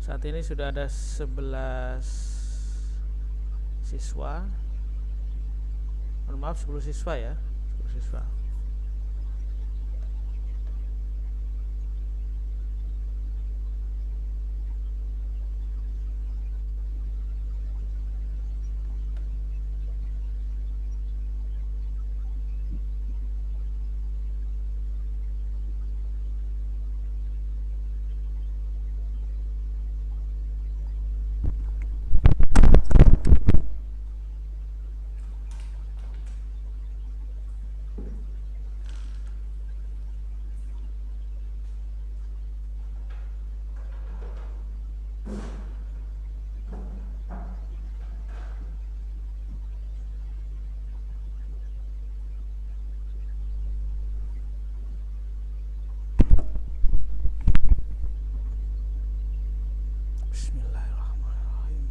Saat ini sudah ada 11 siswa. Mohon maaf, 10 siswa ya. 10 siswa. Bismillahirrahmanirrahim.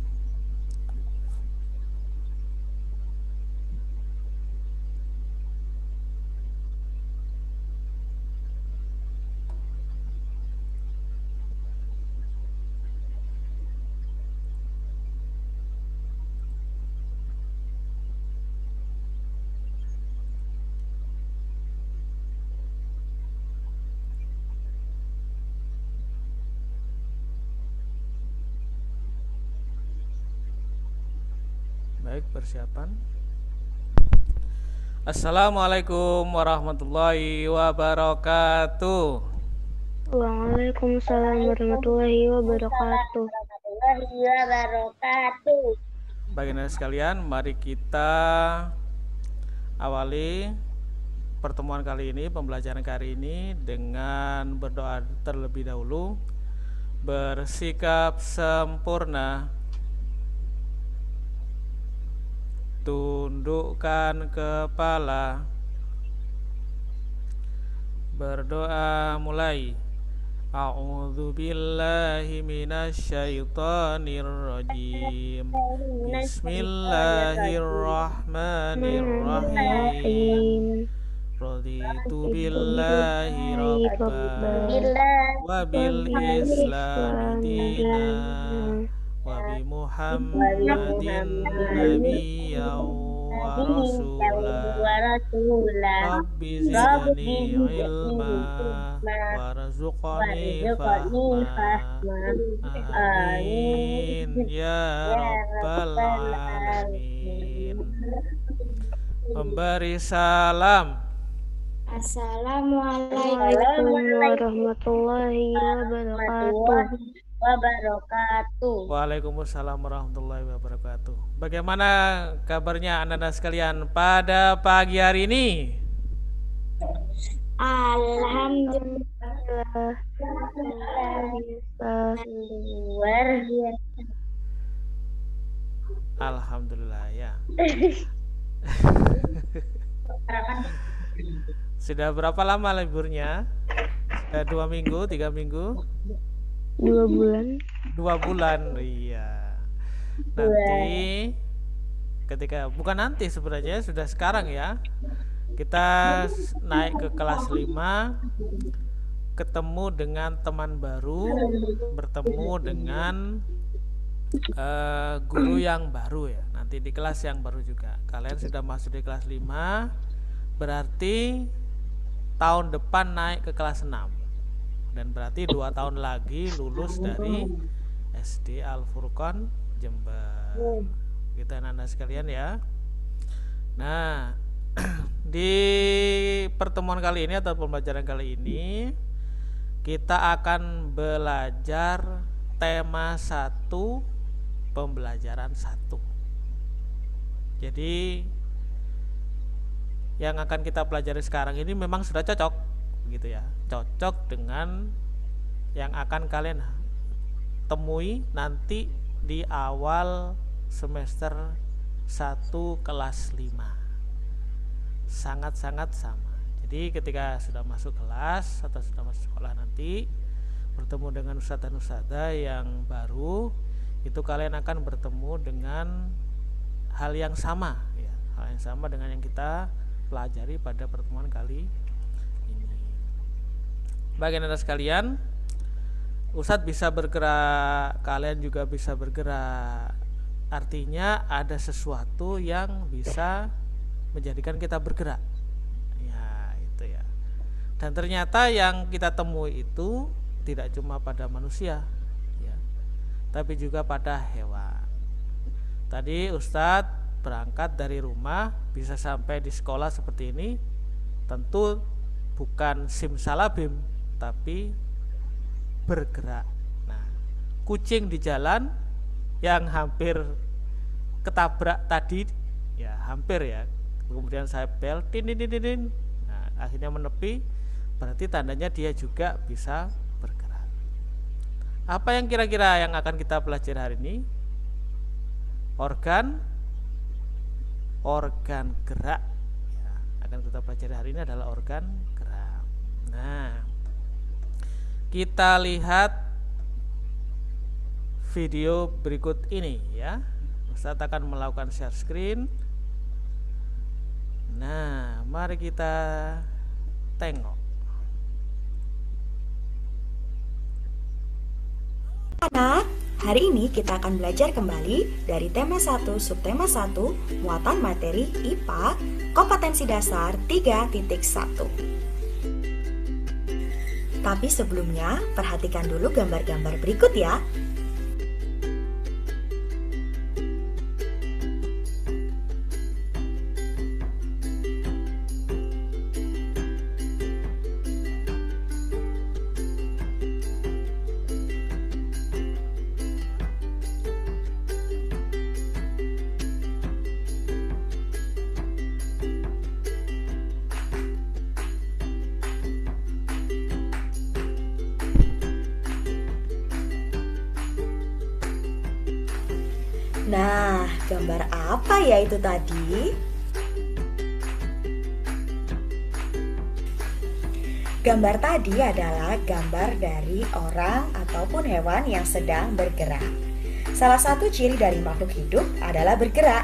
Baik, persiapan. Assalamualaikum warahmatullahi wabarakatuh. Waalaikumsalam warahmatullahi wabarakatuh. Bagi anda sekalian, mari kita awali pertemuan kali ini, pembelajaran kali ini dengan berdoa terlebih dahulu. Bersikap sempurna, tundukkan kepala, berdoa mulai. A'udzu billahi minasyaitonir rajim. Bismillahirrahmanirrahim. Raditu billahi rabba wa bil islami dina wa bi Muhammadin nabiyyan wa rasulah. Rabbi zidni ilma warzuqni fahma. Amin ya rabbal alamin. Memberi salam. Assalamualaikum warahmatullahi wabarakatuh. Waalaikumsalam warahmatullahi wabarakatuh. Bagaimana kabarnya anda sekalian pada pagi hari ini? Alhamdulillah. Alhamdulillah ya. Sudah berapa lama liburnya? Sudah 2 minggu, 3 minggu? 2 bulan. 2 bulan, iya. Nanti ketika, bukan nanti sebenarnya, sudah sekarang ya. Kita naik ke kelas 5, ketemu dengan teman baru, bertemu dengan guru yang baru ya. Nanti di kelas yang baru juga. Kalian sudah masuk di kelas 5, berarti tahun depan naik ke kelas 6. Dan berarti 2 tahun lagi lulus dari SD Al Furqon Jember. Gitu anak-anak sekalian ya. Nah, di pertemuan kali ini atau pembelajaran kali ini kita akan belajar tema 1, pembelajaran 1. Jadi yang akan kita pelajari sekarang ini memang sudah cocok gitu ya. Cocok dengan yang akan kalian temui nanti di awal semester 1 kelas 5. Sangat-sangat sama. Jadi ketika sudah masuk kelas atau sudah masuk sekolah nanti bertemu dengan ustadzah yang baru, itu kalian akan bertemu dengan hal yang sama ya. Hal yang sama dengan yang kita pelajari pada pertemuan kali ini. Bagi anda sekalian, Ustadz bisa bergerak, kalian juga bisa bergerak. Artinya ada sesuatu yang bisa menjadikan kita bergerak. Ya, itu ya. Dan ternyata yang kita temui itu tidak cuma pada manusia, ya, tapi juga pada hewan. Tadi Ustadz berangkat dari rumah bisa sampai di sekolah seperti ini, tentu bukan simsalabim, tapi bergerak. Nah, kucing di jalan yang hampir ketabrak tadi, ya hampir ya, kemudian saya bel, tin tin tin tin, nah, akhirnya menepi, berarti tandanya dia juga bisa bergerak. Apa yang kira-kira yang akan kita pelajari hari ini? Organ gerak, ya, akan kita pelajari hari ini adalah organ gerak. Nah, kita lihat video berikut ini ya. Ustadz akan melakukan share screen. Nah, mari kita tengok. Anak, hari ini kita akan belajar kembali dari tema 1 subtema 1 muatan materi IPA kompetensi dasar 3.1. Tapi sebelumnya, perhatikan dulu gambar-gambar berikut ya. Nah, gambar apa ya itu tadi? Gambar tadi adalah gambar dari orang ataupun hewan yang sedang bergerak. Salah satu ciri dari makhluk hidup adalah bergerak.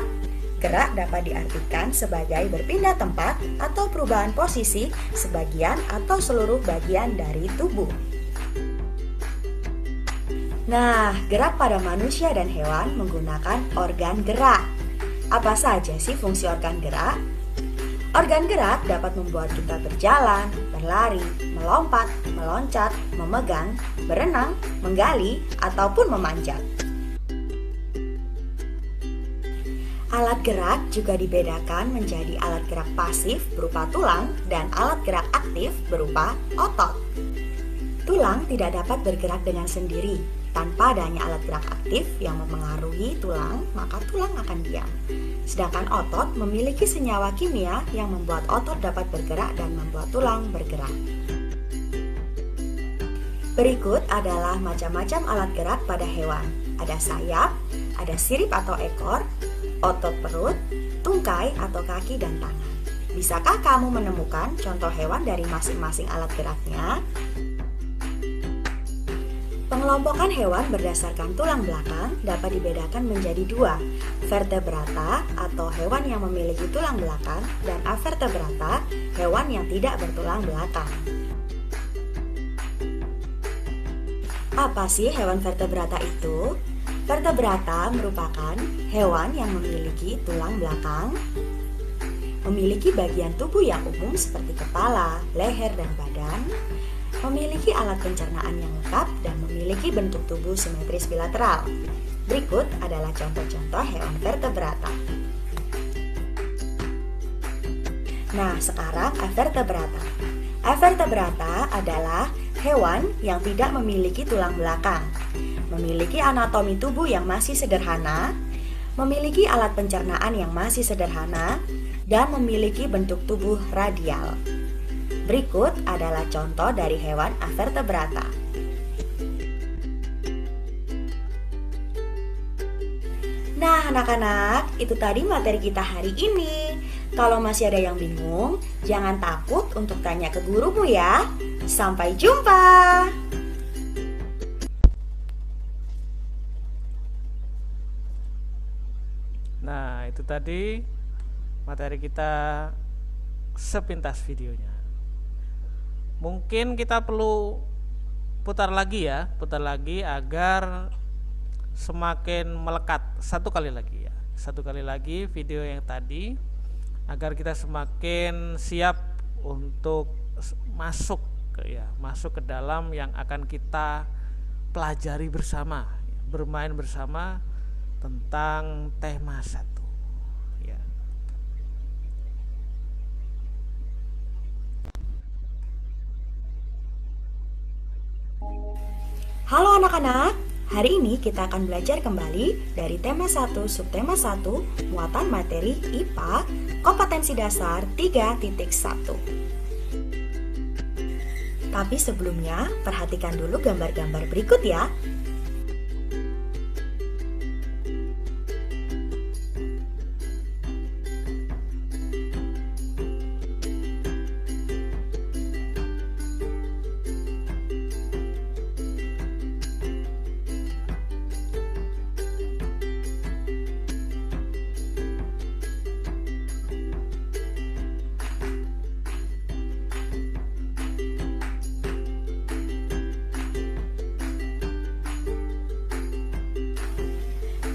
Gerak dapat diartikan sebagai berpindah tempat atau perubahan posisi sebagian atau seluruh bagian dari tubuh. Nah, gerak pada manusia dan hewan menggunakan organ gerak. Apa saja sih fungsi organ gerak? Organ gerak dapat membuat kita berjalan, berlari, melompat, meloncat, memegang, berenang, menggali, ataupun memanjat. Alat gerak juga dibedakan menjadi alat gerak pasif berupa tulang dan alat gerak aktif berupa otot. Tulang tidak dapat bergerak dengan sendiri. Tanpa adanya alat gerak aktif yang memengaruhi tulang, maka tulang akan diam. Sedangkan otot memiliki senyawa kimia yang membuat otot dapat bergerak dan membuat tulang bergerak. Berikut adalah macam-macam alat gerak pada hewan. Ada sayap, ada sirip atau ekor, otot perut, tungkai atau kaki dan tangan. Bisakah kamu menemukan contoh hewan dari masing-masing alat geraknya? Pengelompokan hewan berdasarkan tulang belakang dapat dibedakan menjadi dua, vertebrata atau hewan yang memiliki tulang belakang dan avertebrata, hewan yang tidak bertulang belakang. Apa sih hewan vertebrata itu? Vertebrata merupakan hewan yang memiliki tulang belakang, memiliki bagian tubuh yang umum seperti kepala, leher, dan badan, memiliki alat pencernaan yang lengkap dan memiliki bentuk tubuh simetris bilateral. Berikut adalah contoh-contoh hewan vertebrata. Nah, sekarang avertebrata. Avertebrata adalah hewan yang tidak memiliki tulang belakang, memiliki anatomi tubuh yang masih sederhana, memiliki alat pencernaan yang masih sederhana, dan memiliki bentuk tubuh radial. Berikut adalah contoh dari hewan avertebrata. Nah, anak-anak, itu tadi materi kita hari ini. Kalau masih ada yang bingung, jangan takut untuk tanya ke gurumu ya. Sampai jumpa. Nah, itu tadi materi kita sepintas videonya. Mungkin kita perlu putar lagi ya, putar lagi agar semakin melekat. Satu kali lagi ya, satu kali lagi video yang tadi, agar kita semakin siap untuk masuk ke dalam yang akan kita pelajari bersama, bermain bersama tentang tema 1 ya. Halo anak-anak, hari ini kita akan belajar kembali dari tema 1 subtema 1 muatan materi IPA kompetensi dasar 3.1. Tapi sebelumnya, perhatikan dulu gambar-gambar berikut ya.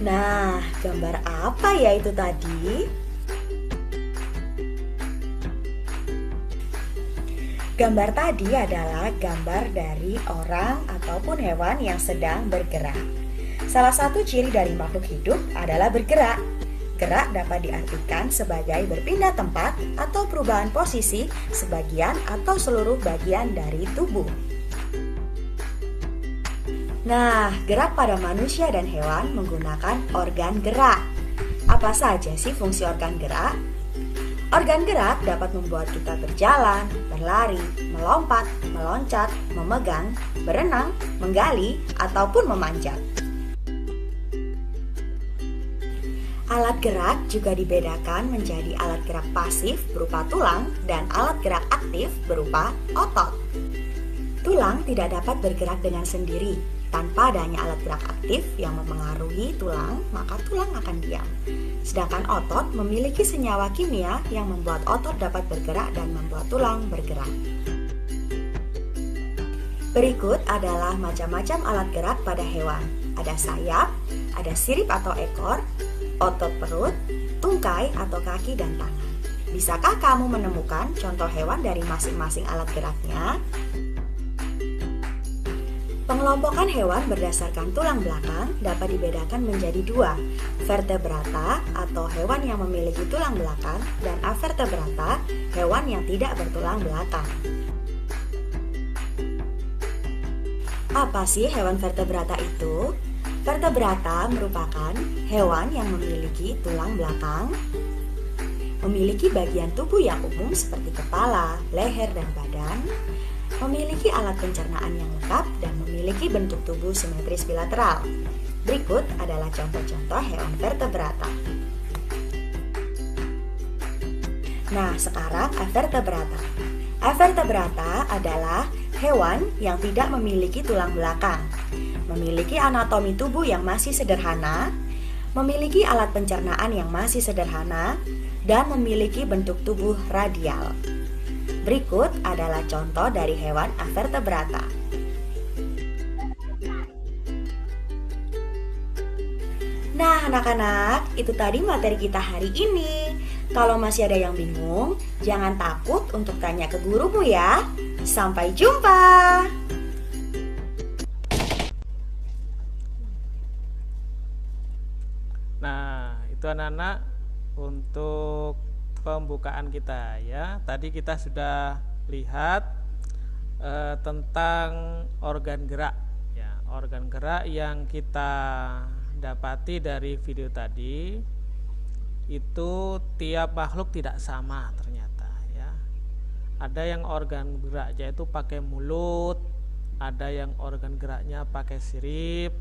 Nah, gambar apa ya itu tadi? Gambar tadi adalah gambar dari orang ataupun hewan yang sedang bergerak. Salah satu ciri dari makhluk hidup adalah bergerak. Gerak dapat diartikan sebagai berpindah tempat atau perubahan posisi sebagian atau seluruh bagian dari tubuh. Nah, gerak pada manusia dan hewan menggunakan organ gerak. Apa saja sih fungsi organ gerak? Organ gerak dapat membuat kita berjalan, berlari, melompat, meloncat, memegang, berenang, menggali, ataupun memanjat. Alat gerak juga dibedakan menjadi alat gerak pasif berupa tulang dan alat gerak aktif berupa otot. Tulang tidak dapat bergerak dengan sendiri. Tanpa adanya alat gerak aktif yang mempengaruhi tulang, maka tulang akan diam. Sedangkan otot memiliki senyawa kimia yang membuat otot dapat bergerak dan membuat tulang bergerak. Berikut adalah macam-macam alat gerak pada hewan. Ada sayap, ada sirip atau ekor, otot perut, tungkai atau kaki dan tangan. Bisakah kamu menemukan contoh hewan dari masing-masing alat geraknya? Pengelompokan hewan berdasarkan tulang belakang dapat dibedakan menjadi 2, vertebrata atau hewan yang memiliki tulang belakang dan avertebrata, hewan yang tidak bertulang belakang. Apa sih hewan vertebrata itu? Vertebrata merupakan hewan yang memiliki tulang belakang, memiliki bagian tubuh yang umum seperti kepala, leher, dan badan, memiliki alat pencernaan yang lengkap dan memiliki bentuk tubuh simetris bilateral. Berikut adalah contoh-contoh hewan vertebrata. Nah, sekarang avertebrata. Avertebrata adalah hewan yang tidak memiliki tulang belakang, memiliki anatomi tubuh yang masih sederhana, memiliki alat pencernaan yang masih sederhana, dan memiliki bentuk tubuh radial. Berikut adalah contoh dari hewan avertebrata. Nah, anak-anak, itu tadi materi kita hari ini. Kalau masih ada yang bingung, jangan takut untuk tanya ke gurumu ya. Sampai jumpa. Nah, itu anak-anak untuk pembukaan kita ya. Tadi kita sudah lihat tentang organ gerak ya, organ gerak yang kita dapati dari video tadi itu tiap makhluk tidak sama ternyata ya. Ada yang organ geraknya itu pakai mulut, ada yang organ geraknya pakai sirip,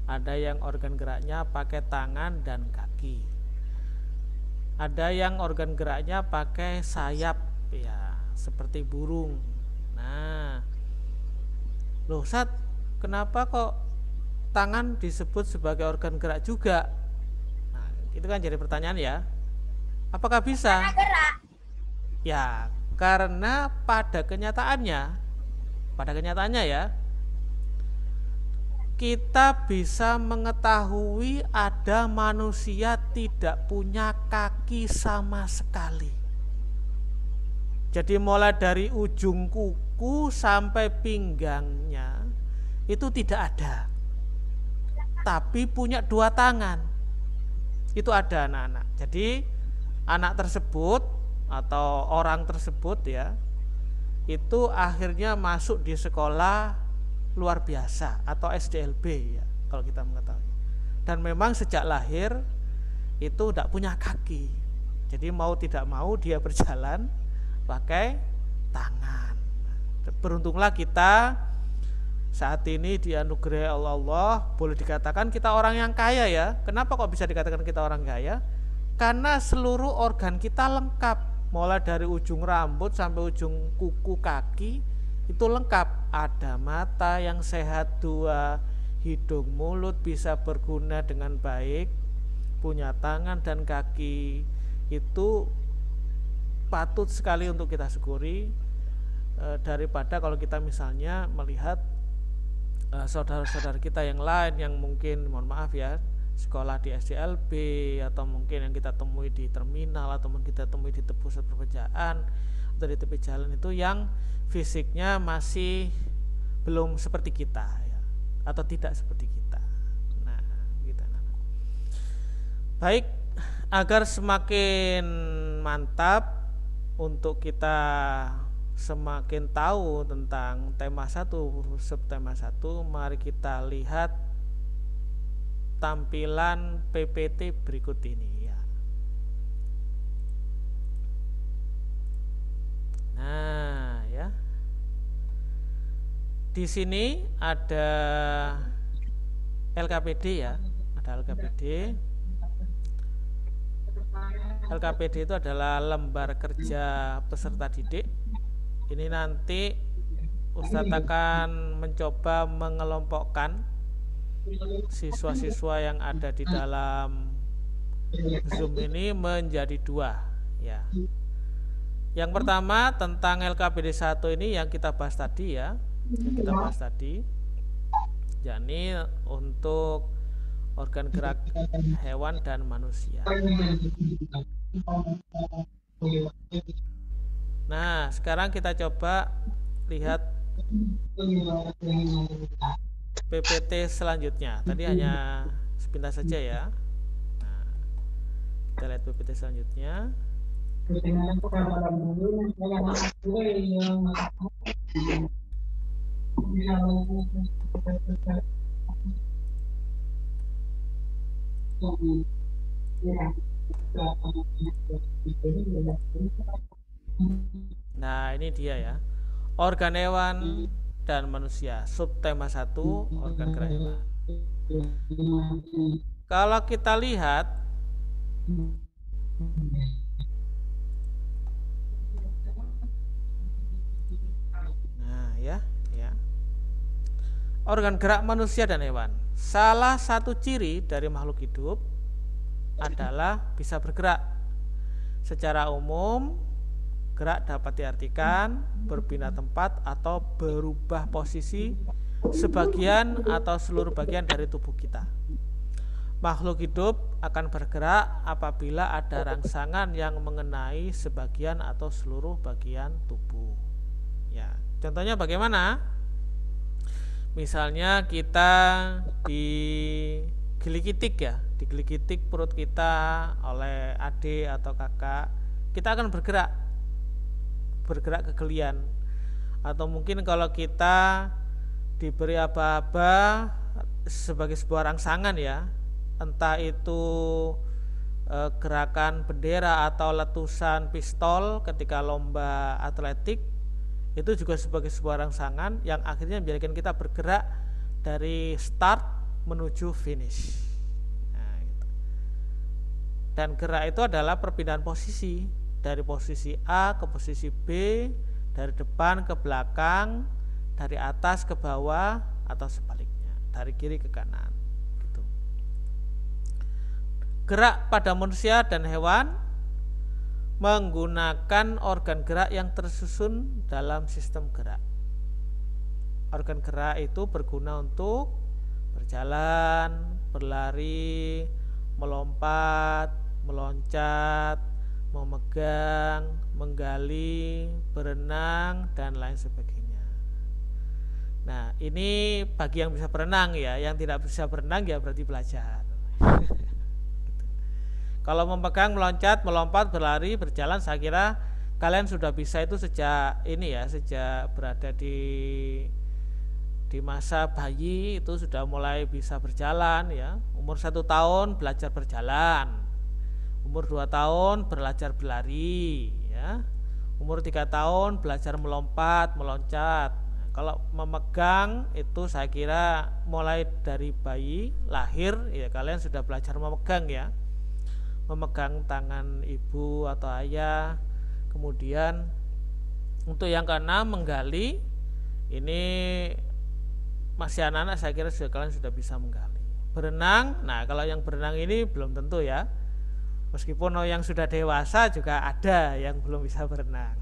ada yang organ geraknya pakai tangan dan kaki. Ada yang organ geraknya pakai sayap ya, seperti burung. Nah, loh Sat, kenapa kok tangan disebut sebagai organ gerak juga? Nah, itu kan jadi pertanyaan ya. Apakah bisa? Karena gerak. Ya, karena pada kenyataannya ya, kita bisa mengetahui ada manusia tidak punya kaki sama sekali. Jadi mulai dari ujung kuku sampai pinggangnya itu tidak ada, tapi punya 2 tangan. Itu ada anak-anak. Jadi anak tersebut atau orang tersebut ya, itu akhirnya masuk di sekolah luar biasa atau SDLB ya kalau kita mengetahui. Dan memang sejak lahir itu tidak punya kaki. Jadi mau tidak mau dia berjalan pakai tangan. Beruntunglah kita saat ini dianugerahi Allah, boleh dikatakan kita orang yang kaya ya. Kenapa kok bisa dikatakan kita orang kaya? Karena seluruh organ kita lengkap, mulai dari ujung rambut sampai ujung kuku kaki itu lengkap. Ada mata yang sehat 2, hidung mulut bisa berguna dengan baik, punya tangan dan kaki. Itu patut sekali untuk kita syukuri, daripada kalau kita misalnya melihat saudara-saudara kita yang lain yang mungkin, mohon maaf ya, sekolah di SDLB atau mungkin yang kita temui di terminal atau mungkin kita temui di pusat perbelanjaan atau di tepi jalan, itu yang fisiknya masih belum seperti kita ya, atau tidak seperti kita. Nah, gitu. Baik, agar semakin mantap untuk kita semakin tahu tentang tema 1, subtema 1, mari kita lihat tampilan PPT berikut ini ya. Nah, ya. Di sini ada LKPD ya, ada LKPD. LKPD itu adalah lembar kerja peserta didik. Ini nanti Ustadz akan mencoba mengelompokkan siswa-siswa yang ada di dalam Zoom ini menjadi 2 ya. Yang pertama tentang LKPD 1 ini yang kita bahas tadi ya, yakni untuk organ gerak hewan dan manusia. Nah, sekarang kita coba lihat PPT selanjutnya. Tadi hanya sepintas saja ya. Nah, kita lihat PPT selanjutnya. Nah, ini dia ya. Organ hewan dan manusia, subtema 1, organ gerak hewan. Kalau kita lihat nah ya, organ gerak manusia dan hewan. Salah satu ciri dari makhluk hidup adalah bisa bergerak. Secara umum, gerak dapat diartikan berpindah tempat atau berubah posisi sebagian atau seluruh bagian dari tubuh kita. Makhluk hidup akan bergerak apabila ada rangsangan yang mengenai sebagian atau seluruh bagian tubuh. Ya, contohnya bagaimana? Misalnya kita digelikitik ya, digelikitik perut kita oleh adik atau kakak, kita akan bergerak kegelian. Atau mungkin kalau kita diberi aba-aba sebagai sebuah rangsangan ya, entah itu gerakan bendera atau letusan pistol ketika lomba atletik, itu juga sebagai sebuah rangsangan yang akhirnya menjadikan kita bergerak dari start menuju finish. Nah, gitu. Dan gerak itu adalah perpindahan posisi dari posisi A ke posisi B, dari depan ke belakang, dari atas ke bawah, atau sebaliknya, dari kiri ke kanan gitu. Gerak pada manusia dan hewan menggunakan organ gerak yang tersusun dalam sistem gerak. Organ gerak itu berguna untuk berjalan, berlari, melompat, meloncat, memegang, menggali, berenang, dan lain sebagainya. Nah, ini bagi yang bisa berenang ya. Yang tidak bisa berenang ya berarti belajar. Kalau memegang, meloncat, melompat, berlari, berjalan, saya kira kalian sudah bisa itu sejak ini ya, sejak berada di masa bayi itu sudah mulai bisa berjalan ya. Umur 1 tahun belajar berjalan, umur 2 tahun belajar berlari ya, umur 3 tahun belajar melompat, meloncat. Nah, kalau memegang itu saya kira mulai dari bayi lahir ya kalian sudah belajar memegang ya, memegang tangan ibu atau ayah. Kemudian untuk yang keenam menggali, ini masih anak-anak saya kira kalian sudah bisa menggali. Berenang, nah kalau yang berenang ini belum tentu ya, meskipun yang sudah dewasa juga ada yang belum bisa berenang.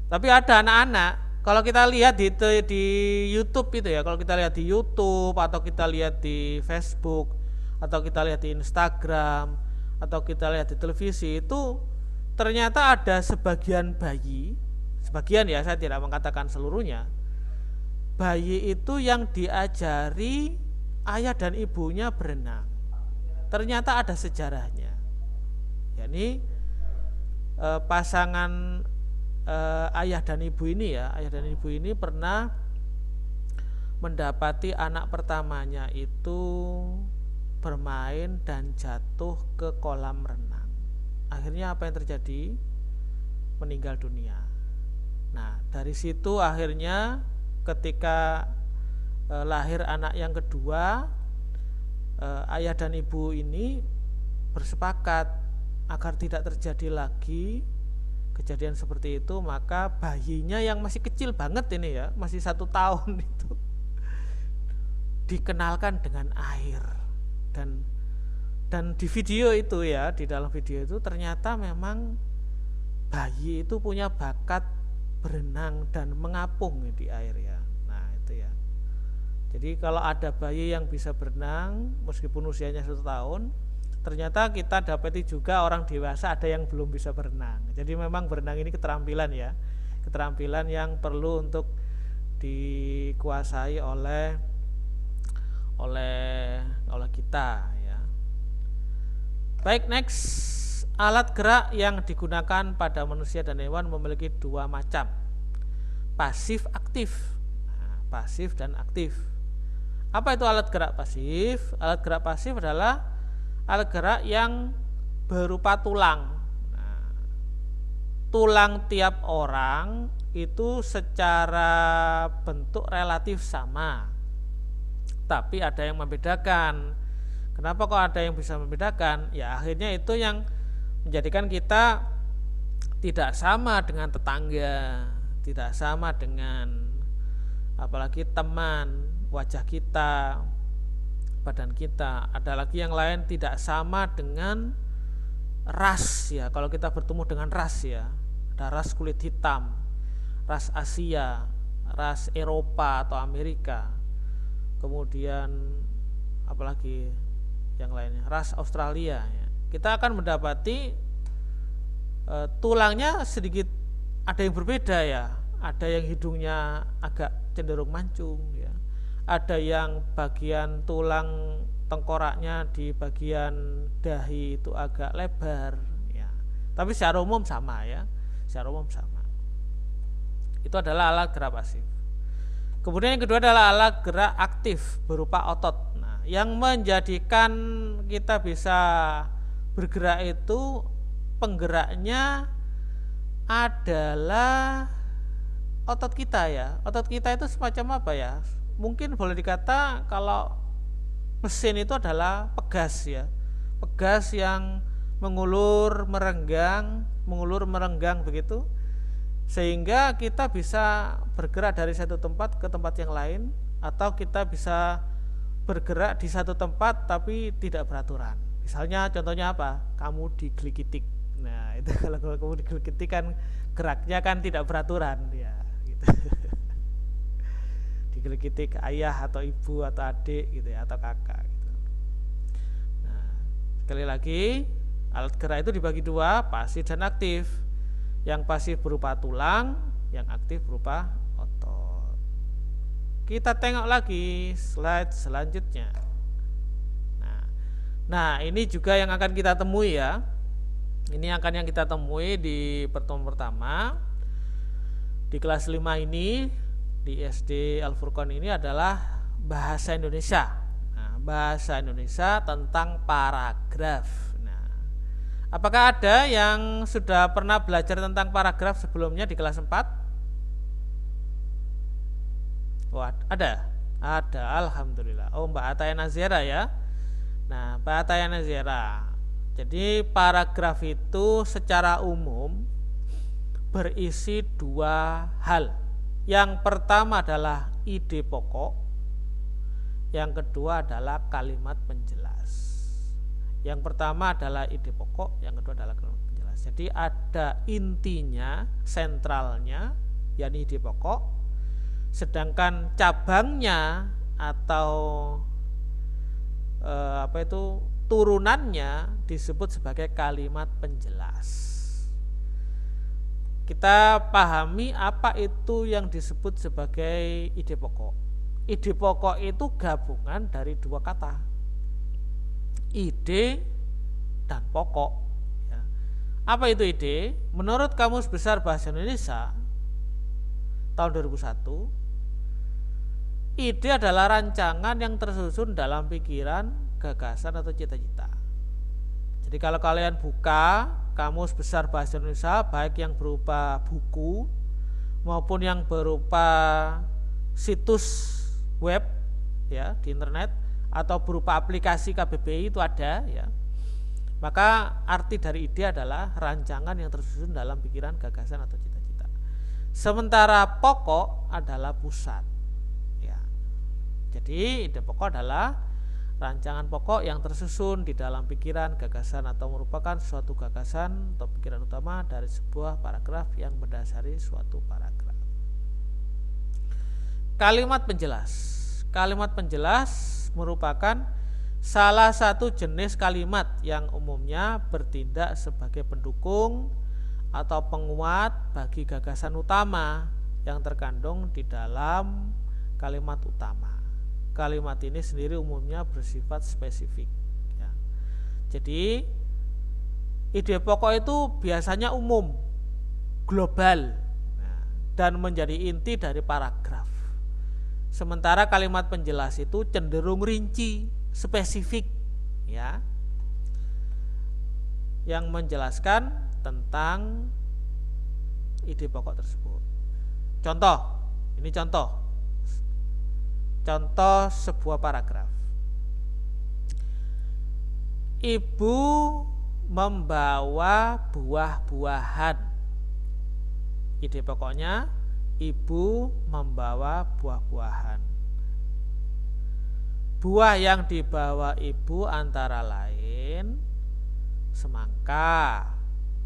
Tapi ada anak-anak, kalau kita lihat di YouTube itu ya, kalau kita lihat di YouTube atau kita lihat di Facebook atau kita lihat di Instagram atau kita lihat di televisi, itu ternyata ada sebagian bayi, sebagian ya, saya tidak mengatakan seluruhnya, bayi itu yang diajari ayah dan ibunya berenang. Ternyata ada sejarahnya, yakni pasangan ayah dan ibu ini ya, ayah dan ibu ini pernah mendapati anak pertamanya itu bermain dan jatuh ke kolam renang. Akhirnya apa yang terjadi? Meninggal dunia. Nah, dari situ akhirnya ketika lahir anak yang kedua, ayah dan ibu ini bersepakat agar tidak terjadi lagi kejadian seperti itu, maka bayinya yang masih kecil banget ini ya, masih 1 tahun itu dikenalkan dengan air. Dan di video itu ya, di dalam video itu ternyata memang bayi itu punya bakat berenang dan mengapung di air ya. Nah itu ya. Jadi kalau ada bayi yang bisa berenang meskipun usianya 1 tahun, ternyata kita dapati juga orang dewasa ada yang belum bisa berenang. Jadi memang berenang ini keterampilan ya, keterampilan yang perlu untuk dikuasai oleh kita ya. Baik, next, alat gerak yang digunakan pada manusia dan hewan memiliki 2 macam, pasif aktif. Nah, pasif dan aktif. Apa itu alat gerak pasif? Alat gerak pasif adalah alat gerak yang berupa tulang. Nah, tulang tiap orang itu secara bentuk relatif sama, tapi ada yang membedakan. Kenapa kok ada yang bisa membedakan? Ya akhirnya itu yang menjadikan kita tidak sama dengan tetangga, tidak sama dengan apalagi teman, wajah kita, badan kita. Ada lagi yang lain tidak sama dengan ras ya. Kalau kita bertemu dengan ras ya, ada ras kulit hitam, ras Asia, ras Eropa atau Amerika, kemudian apalagi yang lainnya, ras Australia ya. Kita akan mendapati tulangnya sedikit ada yang berbeda ya. Ada yang hidungnya agak cenderung mancung ya, ada yang bagian tulang tengkoraknya di bagian dahi itu agak lebar ya. Tapi secara umum sama ya, secara umum sama. Itu adalah alat gerak pasif. Kemudian yang kedua adalah alat gerak aktif berupa otot. Nah, yang menjadikan kita bisa bergerak itu penggeraknya adalah otot kita ya. Otot kita itu semacam apa ya? Mungkin boleh dikata kalau mesin itu adalah pegas ya. Pegas yang mengulur merenggang begitu, sehingga kita bisa bergerak dari satu tempat ke tempat yang lain, atau kita bisa bergerak di satu tempat tapi tidak beraturan. Misalnya contohnya apa? Kamu digelikitik. Nah itu kalau kamu digelikitik kan geraknya kan tidak beraturan ya gitu. Gigil-gitik ayah atau ibu atau adik gitu ya, atau kakak gitu. Nah, sekali lagi alat gerak itu dibagi dua, pasif dan aktif. Yang pasif berupa tulang, yang aktif berupa otot. Kita tengok lagi slide selanjutnya. Nah, ini juga yang akan kita temui ya. Ini akan yang kita temui di pertemuan pertama. Di kelas 5 ini, di SD Al-Furqan ini adalah bahasa Indonesia. Nah, bahasa Indonesia tentang paragraf. Nah, apakah ada yang sudah pernah belajar tentang paragraf sebelumnya di kelas 4? Oh, ada? Ada, alhamdulillah. Oh, Mbak Ataya Nazira ya. Nah, Mbak Ataya Nazira. Jadi paragraf itu secara umum berisi dua hal. Yang pertama adalah ide pokok, yang kedua adalah kalimat penjelas. Yang pertama adalah ide pokok, yang kedua adalah kalimat penjelas. Jadi ada intinya, sentralnya, yakni ide pokok, sedangkan cabangnya atau turunannya disebut sebagai kalimat penjelas. Kita pahami apa itu yang disebut sebagai ide pokok. Ide pokok itu gabungan dari dua kata, ide dan pokok ya. Apa itu ide? Menurut Kamus Besar Bahasa Indonesia tahun 2001, ide adalah rancangan yang tersusun dalam pikiran, gagasan atau cita-cita. Jadi kalau kalian buka Kamus Besar Bahasa Indonesia, baik yang berupa buku maupun yang berupa situs web ya di internet atau berupa aplikasi KBBI itu ada ya. Maka arti dari ide adalah rancangan yang tersusun dalam pikiran, gagasan atau cita-cita. Sementara pokok adalah pusat. Jadi ide pokok adalah rancangan pokok yang tersusun di dalam pikiran, gagasan atau merupakan suatu gagasan atau pikiran utama dari sebuah paragraf yang mendasari suatu paragraf. Kalimat penjelas. Kalimat penjelas merupakan salah satu jenis kalimat yang umumnya bertindak sebagai pendukung atau penguat bagi gagasan utama yang terkandung di dalam kalimat utama. Kalimat ini sendiri umumnya bersifat spesifik ya. Jadi ide pokok itu biasanya umum, global dan menjadi inti dari paragraf. Sementara kalimat penjelas itu cenderung rinci, spesifik ya, yang menjelaskan tentang ide pokok tersebut. Contoh, ini contoh sebuah paragraf. Ibu membawa buah-buahan. Ide pokoknya ibu membawa buah-buahan. Buah yang dibawa ibu antara lain semangka,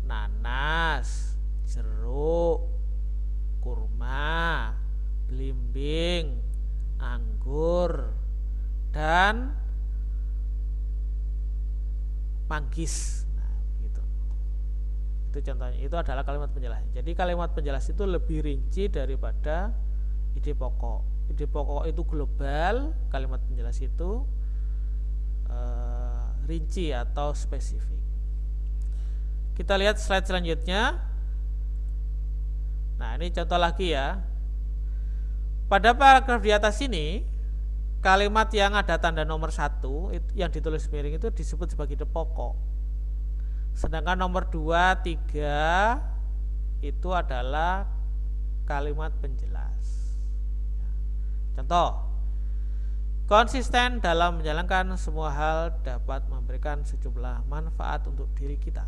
nanas, jeruk, kurma, belimbing, anggur, dan manggis. Nah, gitu. Itu contohnya. Itu adalah kalimat penjelas. Jadi kalimat penjelas itu lebih rinci daripada ide pokok. Ide pokok itu global, kalimat penjelas itu rinci atau spesifik. Kita lihat slide selanjutnya. Nah, ini contoh lagi ya. Pada paragraf di atas ini, kalimat yang ada tanda nomor 1 yang ditulis miring itu disebut sebagai ide pokok. Sedangkan nomor 2, 3 itu adalah kalimat penjelas. Contoh, konsisten dalam menjalankan semua hal dapat memberikan sejumlah manfaat untuk diri kita.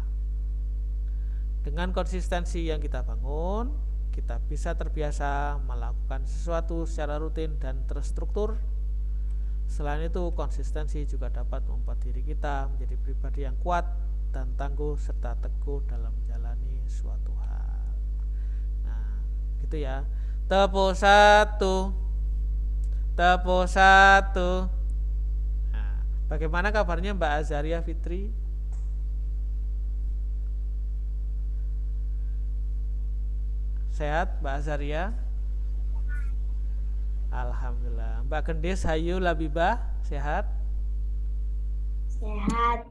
Dengan konsistensi yang kita bangun, kita bisa terbiasa melakukan sesuatu secara rutin dan terstruktur. Selain itu, konsistensi juga dapat membuat diri kita menjadi pribadi yang kuat dan tangguh serta teguh dalam menjalani suatu hal. Nah, gitu ya. Tepuk 1. Tepuk satu. Nah, bagaimana kabarnya Mbak Azaria Fitri? Sehat Mbak Azaria? Alhamdulillah. Mbak Gendis Hayu Labibah sehat? Sehat.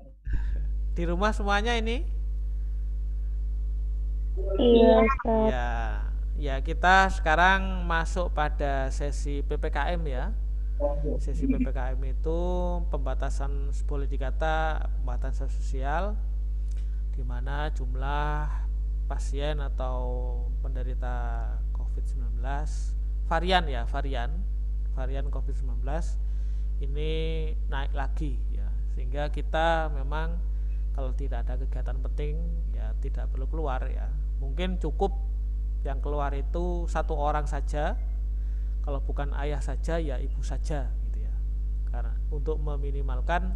Di rumah semuanya ini? Iya, Ustaz. Ya kita sekarang masuk pada sesi PPKM ya. Sesi PPKM itu pembatasan, boleh dikata pembatasan sosial, di mana jumlah pasien atau penderita COVID-19 varian COVID-19 ini naik lagi ya, sehingga kita memang kalau tidak ada kegiatan penting ya tidak perlu keluar ya. Mungkin cukup yang keluar itu 1 orang saja, kalau bukan ayah saja ya ibu saja gitu ya, karena untuk meminimalkan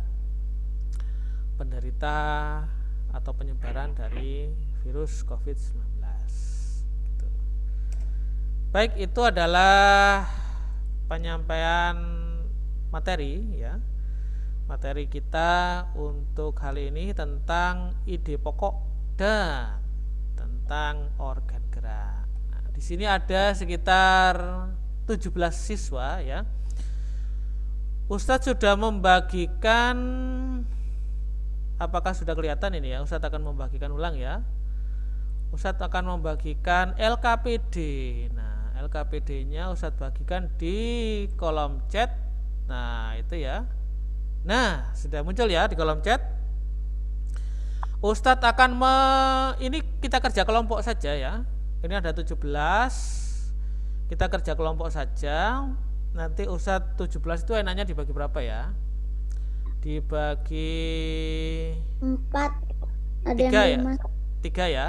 penderita atau penyebaran dari virus COVID-19 gitu. Baik, itu adalah penyampaian materi ya. Materi kita untuk kali ini tentang ide pokok dan tentang organ gerak. Nah, di sini ada sekitar 17 siswa ya. Ustadz sudah membagikan, apakah sudah kelihatan ini ya? Ustadz akan membagikan ulang ya. Ustadz akan membagikan LKPD. Nah, LKPD-nya Ustadz bagikan di kolom chat. Nah, itu ya. Nah, sudah muncul ya di kolom chat. Ustadz akan ini kita kerja kelompok saja ya. Ini ada 17. Kita kerja kelompok saja. Nanti Ustadz 17 itu enaknya dibagi berapa ya? Dibagi 4. Ada 3 yang 5. ya? 3 ya.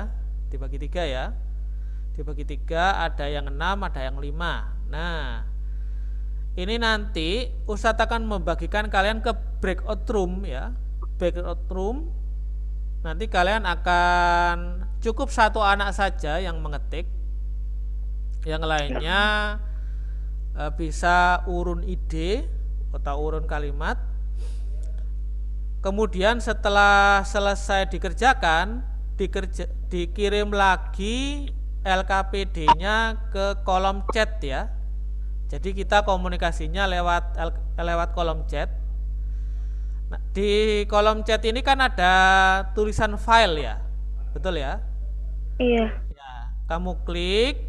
Dibagi 3 ya. Dibagi 3, ada yang 6, ada yang 5. Nah, ini nanti Ustadz akan membagikan kalian ke breakout room ya. Breakout room. Nanti kalian akan cukup 1 anak saja yang mengetik. Yang lainnya bisa urun ide atau urun kalimat. Kemudian setelah selesai dikerjakan, dikirim lagi LKPD-nya ke kolom chat ya. Jadi kita komunikasinya lewat kolom chat. Nah, di kolom chat ini kan ada tulisan file ya, betul ya? Iya. Ya, kamu klik,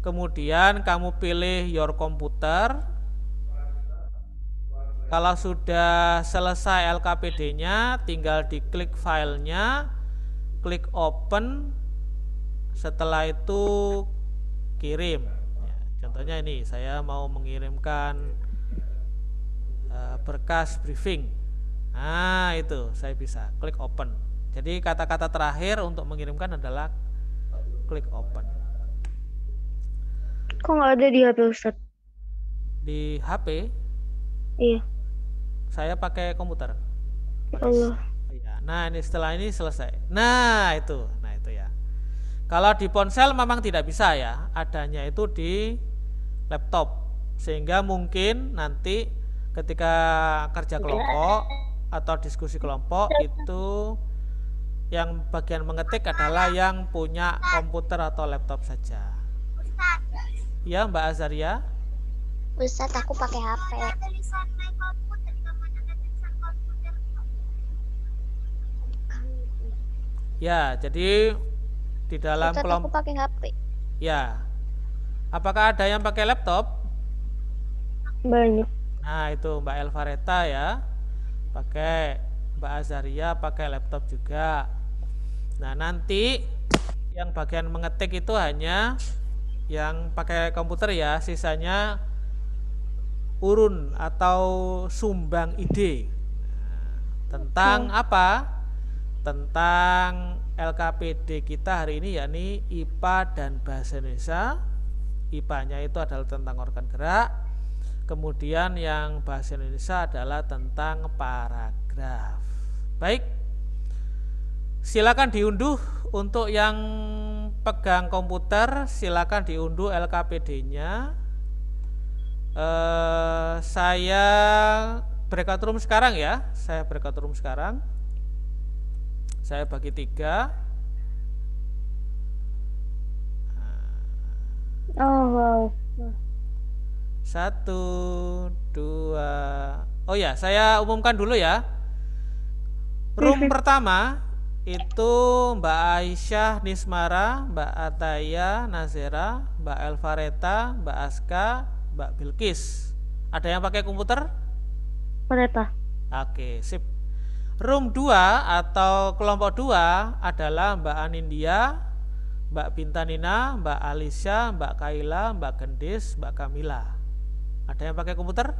kemudian kamu pilih your computer. Kalau sudah selesai LKPD-nya, tinggal diklik filenya, klik open. Setelah itu kirim. Ya, contohnya ini, saya mau mengirimkan berkas briefing. Nah, itu saya bisa klik open. Jadi kata-kata terakhir untuk mengirimkan adalah klik open. Kok nggak ada di HP Ustadz? Di HP? Iya. Saya pakai komputer. Allah. Ya, nah ini setelah ini selesai. Nah itu ya. Kalau di ponsel memang tidak bisa ya, adanya itu di laptop. Sehingga mungkin nanti ketika kerja kelompok atau diskusi kelompok itu yang bagian mengetik adalah yang punya komputer atau laptop saja. Ya Mbak Azaria? Ustadz, aku pakai HP. Ya, jadi di dalam Ustadz, kelompok. aku pakai HP. Ya. Apakah ada yang pakai laptop? Banyak. Nah, itu Mbak Elvareta ya. Pakai, Mbak Azaria pakai laptop juga. Nah, nanti yang bagian mengetik itu hanya yang pakai komputer ya, sisanya urun atau sumbang ide. Nah, tentang apa? Tentang LKPD kita hari ini, yakni IPA dan Bahasa Indonesia. IPA-nya itu adalah tentang organ gerak. Kemudian yang Bahasa Indonesia adalah tentang paragraf. Baik, silakan diunduh. Untuk yang pegang komputer silakan diunduh LKPD-nya. Saya breakout room sekarang ya. Saya breakout room sekarang. Saya bagi 3. Oh, wow. 1, 2. Oh ya, saya umumkan dulu ya. Room pertama itu Mbak Aisyah Nismara, Mbak Ataya Nazera, Mbak Elvareta, Mbak Aska, Mbak Bilkis. Ada yang pakai komputer? Mereka. Oke, sip. Room 2 atau kelompok 2 adalah Mbak Anindya, Mbak Bintanina, Mbak Alisha, Mbak Kaila, Mbak Gendis, Mbak Kamila. Ada yang pakai komputer?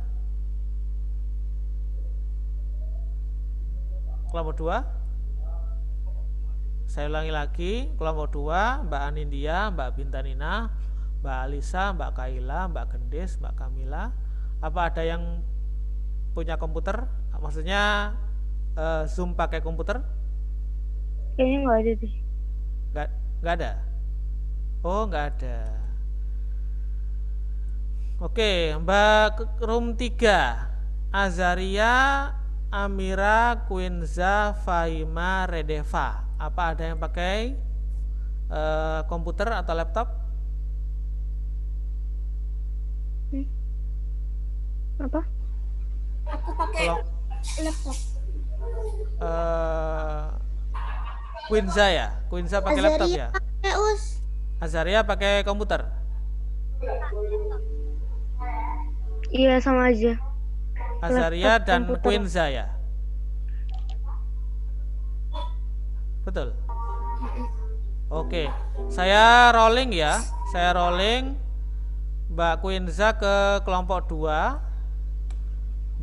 Kelompok 2. Saya ulangi lagi, kelompok 2 Mbak Anindya, Mbak Bintanina, Mbak Alisa, Mbak Kaila, Mbak Gendis, Mbak Kamila. Apa ada yang punya komputer? Maksudnya Zoom pakai komputer? Kayaknya nggak ada deh. Nggak ada? Oh, nggak ada. Oke, Mbak room 3 Azaria, Amira, Quinza, Fahima, Redeva. Apa ada yang pakai komputer atau laptop? Apa? Aku pakai laptop. Quinza ya? Quinza pakai laptop ya? Pakai us. Azaria pakai komputer? Iya, sama aja. Azaria Laptop, dan komputer. Quinza ya? Betul? Oke, saya rolling ya. Saya rolling Mbak Quinza ke kelompok 2,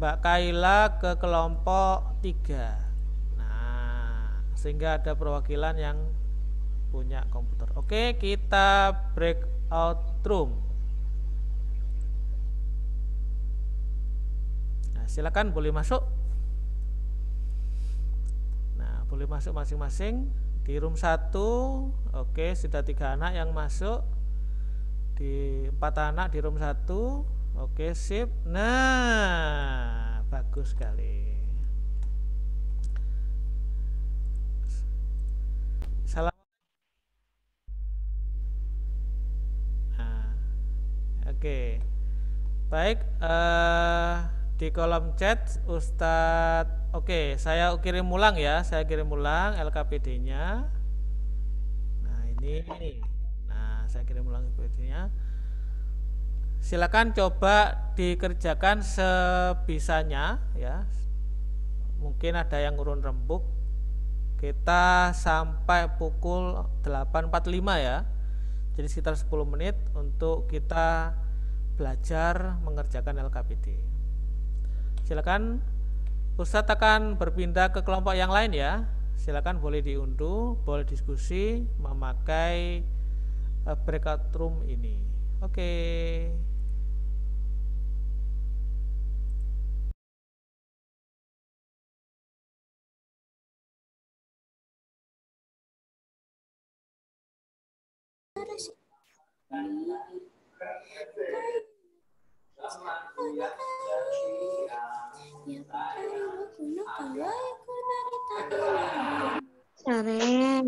Mbak Kaila ke kelompok 3. Nah, sehingga ada perwakilan yang punya komputer. Oke, kita breakout room. Nah, silakan boleh masuk. Nah, boleh masuk masing-masing. Di room 1, oke, sudah 3 anak yang masuk. Di 4 anak di room 1. Oke, sip. Nah, bagus sekali. Salam. Nah, oke. Baik, di kolom chat Ustadz, oke, saya kirim ulang ya. Saya kirim ulang LKPD-nya. Nah, ini. Nah, saya kirim ulang LKPD-nya. Silakan coba dikerjakan sebisanya ya. Mungkin ada yang urun rembuk. Kita sampai pukul 8.45 ya. Jadi sekitar 10 menit untuk kita belajar mengerjakan LKPD. Silakan, Ustadz akan berpindah ke kelompok yang lain ya. Silakan boleh diunduh, boleh diskusi memakai breakout room ini. Oke. Keren.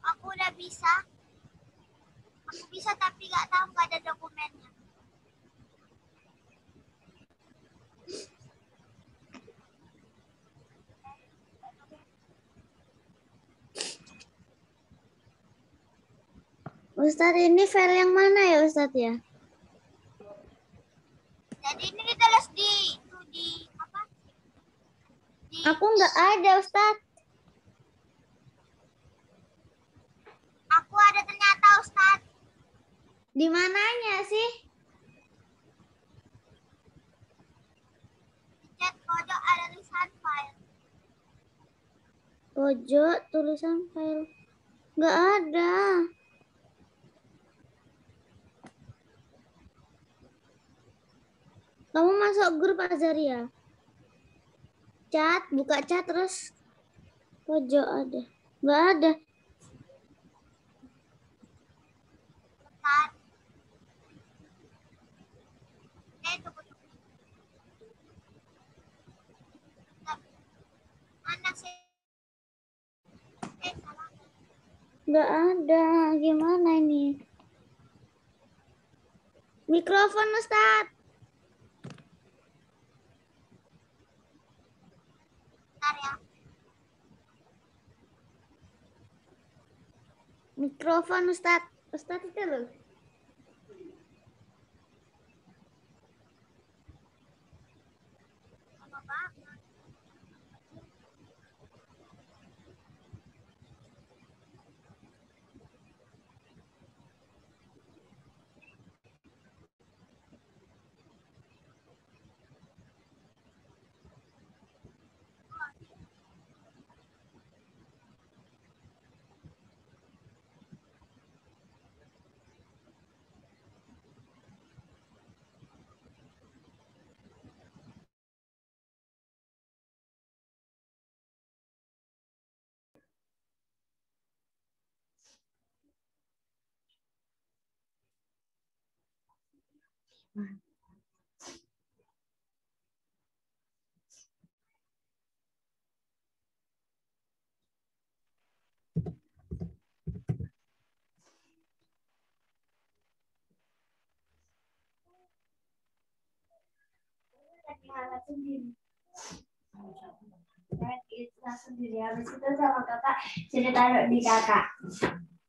Aku udah bisa. Aku bisa tapi nggak tahu, nggak ada dokumennya. Ustadz, ini file yang mana ya Ustadz ya? Jadi ini ditulis di apa? Aku nggak ada Ustadz. Aku ada ternyata Ustadz. Di mananya sih? tulisan file. Pojok tulisan file. Nggak ada. Kamu masuk grup Azaria. Chat, buka chat terus pojok ada. Nggak ada. Bentar. Tunggu. Bentar. Mana sih? Salah. Nggak ada. Gimana ini? Mikrofon, Ustaz. Bentar ya. Mikrofon, Ustaz. Ustaz itu loh. Lama banget. Sendiri habis itu sama kakak sudah taruh di kakak.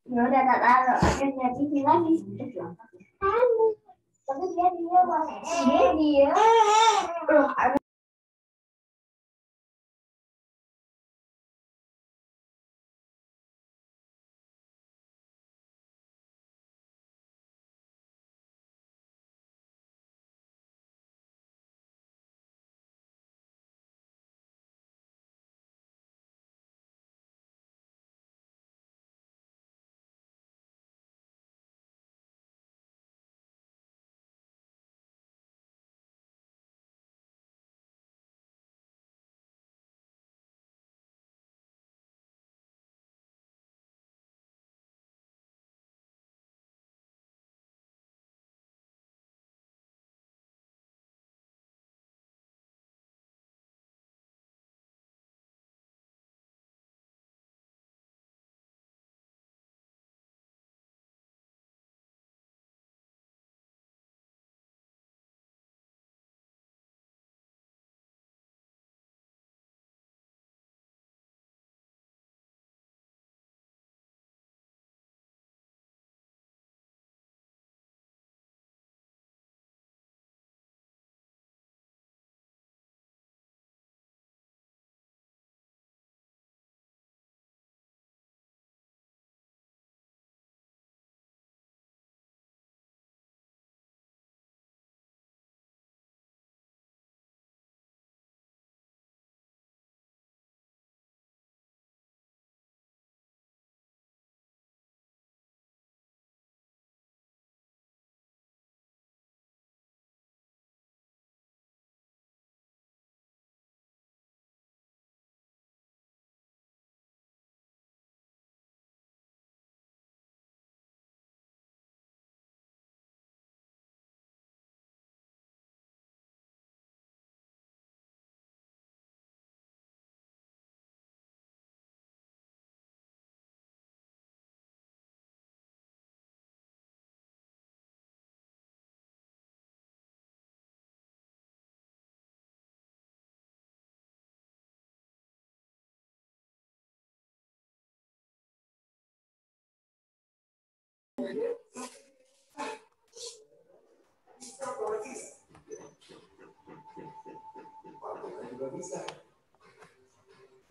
Ya udah tak taruh, akhirnya TV lagi. Tapi dia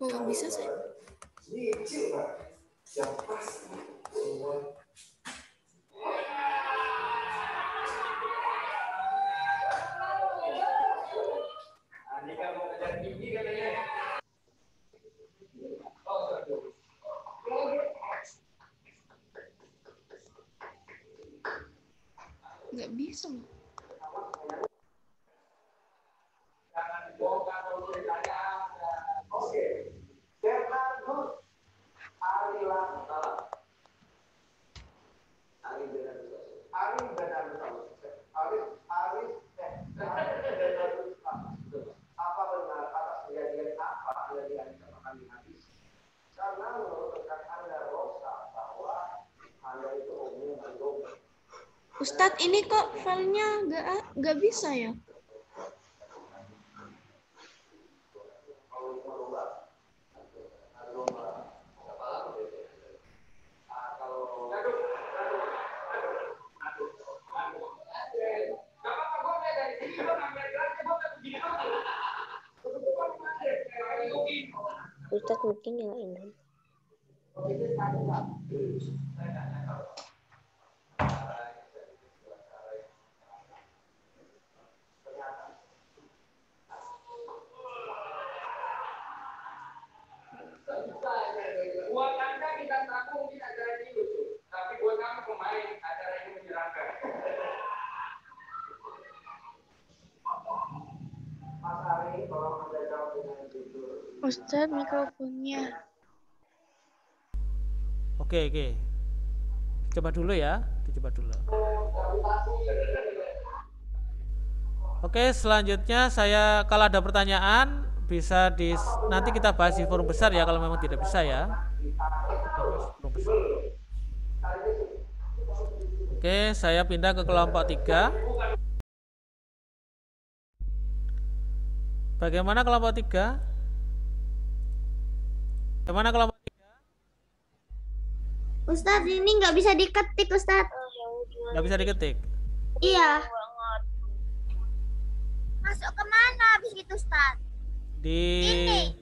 Oh, nggak bisa sih. Nggak bisa. Ustadz, ini kok filenya nggak bisa ya? Ustadz mungkin nyalain dulu. Buat Anda kita tahu mungkin acara ini lucu, tapi buat kami pemain acara ini menyenangkan. Mas Ari, tolong Anda jawab dengan jujur. Ustadz, mikrofonnya. Oke. Coba dulu ya, dicoba dulu. Oke, selanjutnya saya kalau ada pertanyaan bisa nanti kita bahas di forum besar ya kalau memang tidak bisa ya. Oke, saya pindah ke kelompok 3. Bagaimana kelompok 3? Bagaimana kelompok 3? Ustadz, ini nggak bisa diketik, Ustadz. Nggak bisa diketik? Iya. Masuk kemana habis gitu, Ustaz? Ini.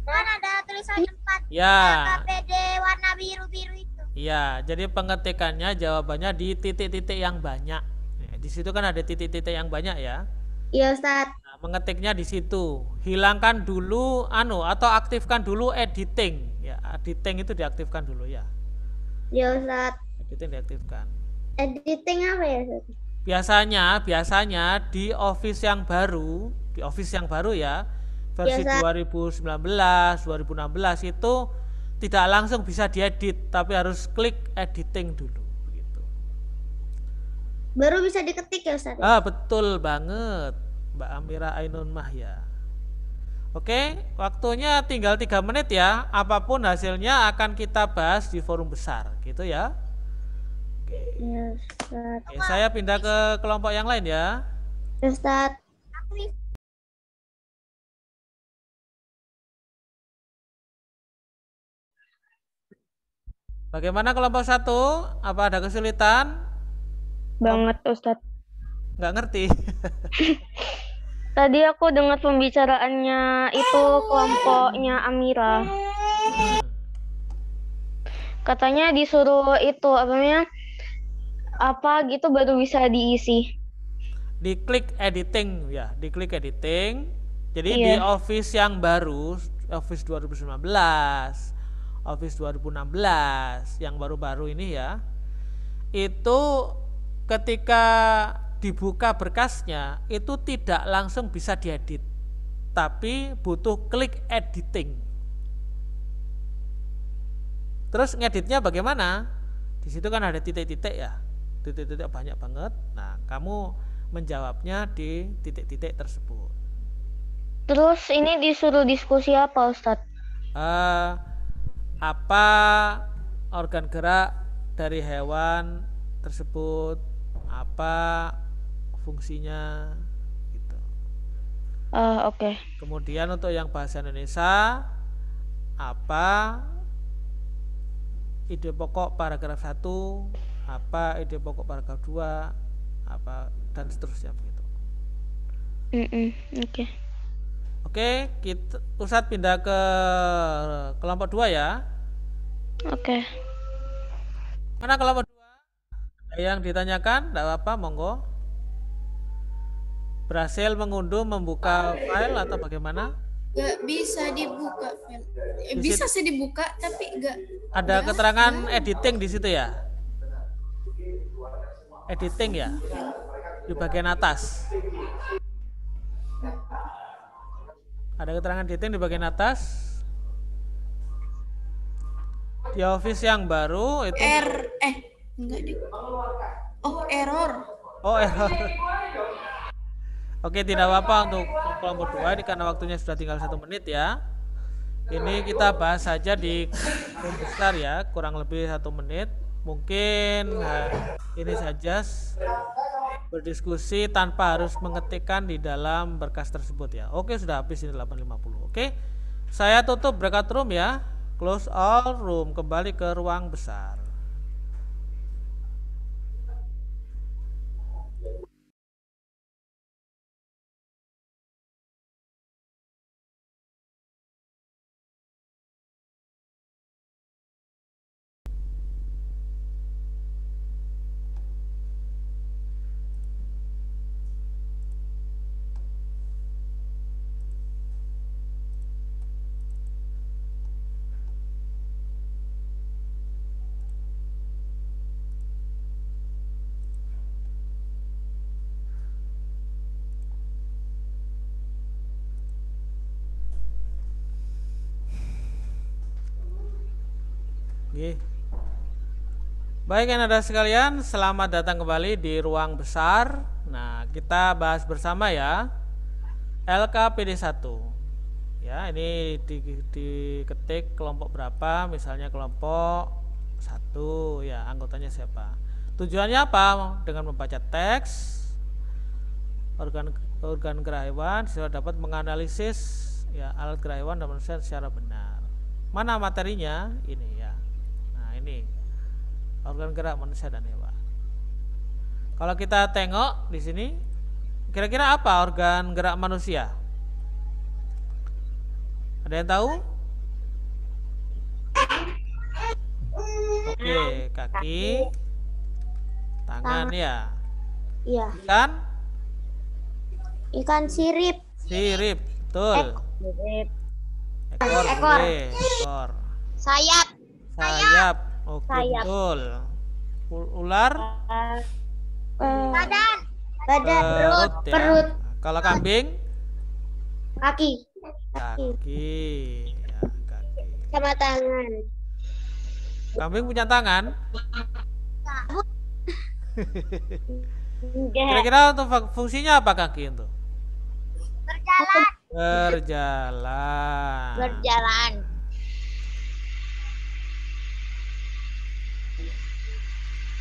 Kan ada tulisan 4. Ya. KPD warna biru-biru itu. Iya, jadi pengetikannya jawabannya di titik-titik yang banyak. Di situ kan ada titik-titik yang banyak ya. Iya, Ustadz. Nah, mengetiknya di situ. Hilangkan dulu atau aktifkan dulu editing. Ya, editing itu diaktifkan dulu ya. Iya, Ustadz. Editing diaktifkan. Editing apa ya, Ustadz? Biasanya di Office yang baru ya, versi 2019, 2016 itu tidak langsung bisa diedit, tapi harus klik editing dulu gitu. Baru bisa diketik ya, Ustadz? Betul banget, Mbak Amira Ainun Mahya. Oke, waktunya tinggal 3 menit ya. Apapun hasilnya akan kita bahas di forum besar, gitu ya. Oke. Ya, Ustadz. Oke, saya pindah ke kelompok yang lain ya. Ustadz. Bagaimana kelompok 1? Apa ada kesulitan? Banget, Ustadz. Nggak ngerti. Tadi aku dengar pembicaraannya itu kelompoknya Amira. Katanya disuruh itu apa gitu baru bisa diisi. Diklik editing ya, diklik editing. Jadi di Office yang baru, Office 2019, Office 2016 yang baru-baru ini ya. Itu ketika dibuka berkasnya itu tidak langsung bisa diedit, tapi butuh klik editing. Terus ngeditnya bagaimana? Di situ kan ada titik-titik ya, titik-titik banyak banget. Nah, kamu menjawabnya di titik-titik tersebut. Terus ini disuruh diskusi apa, Ustadz? Apa organ gerak dari hewan tersebut? Apa fungsinya gitu. Oke. Kemudian untuk yang bahasa Indonesia, apa ide pokok paragraf 1, apa ide pokok paragraf 2, apa dan seterusnya begitu. Oke. Oke, kita Ustadz pindah ke kelompok 2 ya. Oke. Mana kelompok 2? Yang ditanyakan, tidak apa-apa, monggo. Berhasil mengunduh, membuka file atau bagaimana? Gak bisa dibuka file. Bisa sih dibuka, tapi gak. Ada keterangan editing di situ ya? editing ya, di bagian atas. Ada keterangan editing di bagian atas. Di Office yang baru itu enggak deh. Oh, error. Oh, error. Oke, tidak apa-apa untuk kelompok 2 ini karena waktunya sudah tinggal 1 menit ya. Ini kita bahas saja di room besar ya, kurang lebih 1 menit. Mungkin ini saja berdiskusi tanpa harus mengetikkan di dalam berkas tersebut ya. Oke, sudah habis ini 8.50. Oke, saya tutup breakout room ya. Close all room, kembali ke ruang besar. Baik anak-anak sekalian, selamat datang kembali di ruang besar. Nah, kita bahas bersama ya LKPD1. Ya, ini diketik kelompok berapa, misalnya kelompok 1 ya, anggotanya siapa. Tujuannya apa? Dengan membaca teks organ gerak hewan sehingga dapat menganalisis ya alat gerak hewan dan manusia secara benar. Mana materinya? Ini ya. Nah, ini organ gerak manusia dan hewan. Kalau kita tengok di sini, kira-kira apa organ gerak manusia? Ada yang tahu? Oke, kaki, tangan ya. Iya. Ikan sirip. Sirip, betul. Ekor. Ekor. Sayap. Oke, Sayap. betul. Ular? Badan. Perut. Ya. Perut. Kalau kambing? Kaki. Kaki. Ya, kaki. Sama tangan. Kambing punya tangan? Enggak. Kira-kira untuk fungsinya apa kaki itu? Berjalan. Berjalan.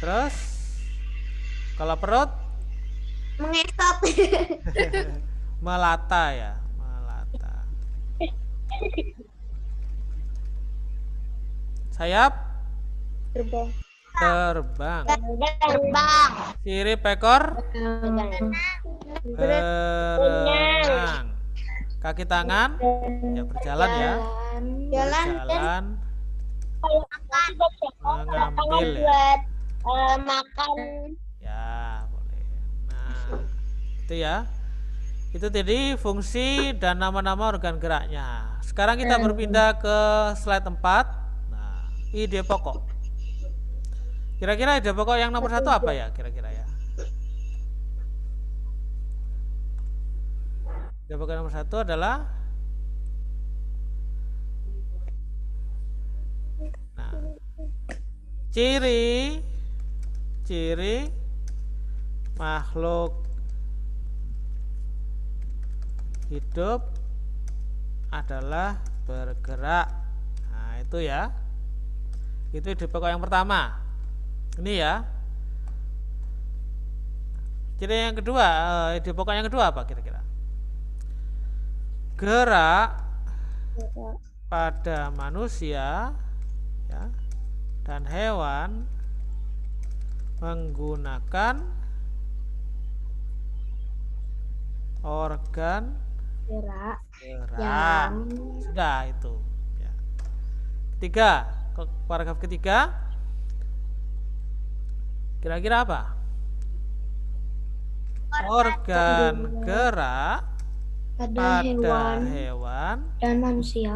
Terus kalau perut? Mengesot. Melata ya, melata. Sayap? Terbang. Sirip ekor? Berenang. Kaki tangan? Ya berjalan ya. Berjalan. Mengambil ya. Makan. Ya, boleh. Nah, itu ya. Itu tadi fungsi dan nama-nama organ geraknya. Sekarang kita berpindah ke slide 4. Nah, ide pokok. Kira-kira ide pokok yang nomor 1 apa ya? Kira-kira ya. Ide pokok nomor 1 adalah ciri makhluk hidup adalah bergerak. Nah, itu ya. Itu ide pokok yang pertama. Ini ya. Ciri yang kedua, ide pokok yang kedua apa kira-kira? Gerak pada manusia ya, dan hewan menggunakan organ Gerak. Sudah itu ya. Ketiga, paragraf ketiga, kira-kira apa? Organ gerak pada hewan dan manusia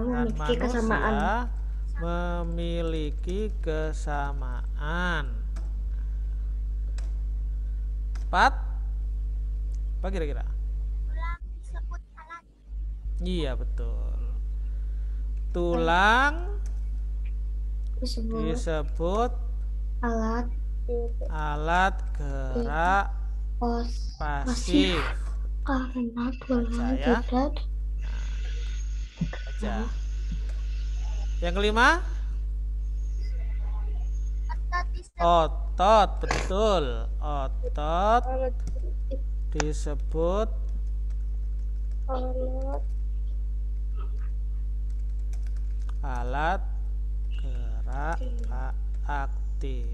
memiliki kesamaan. Tepat? Apa kira-kira? Tulang disebut alat. Iya betul. Tulang disebut alat gerak pasif. Karena tulang Baca ya. tidak Baca. Yang kelima? Otot, betul. Otot disebut alat gerak aktif.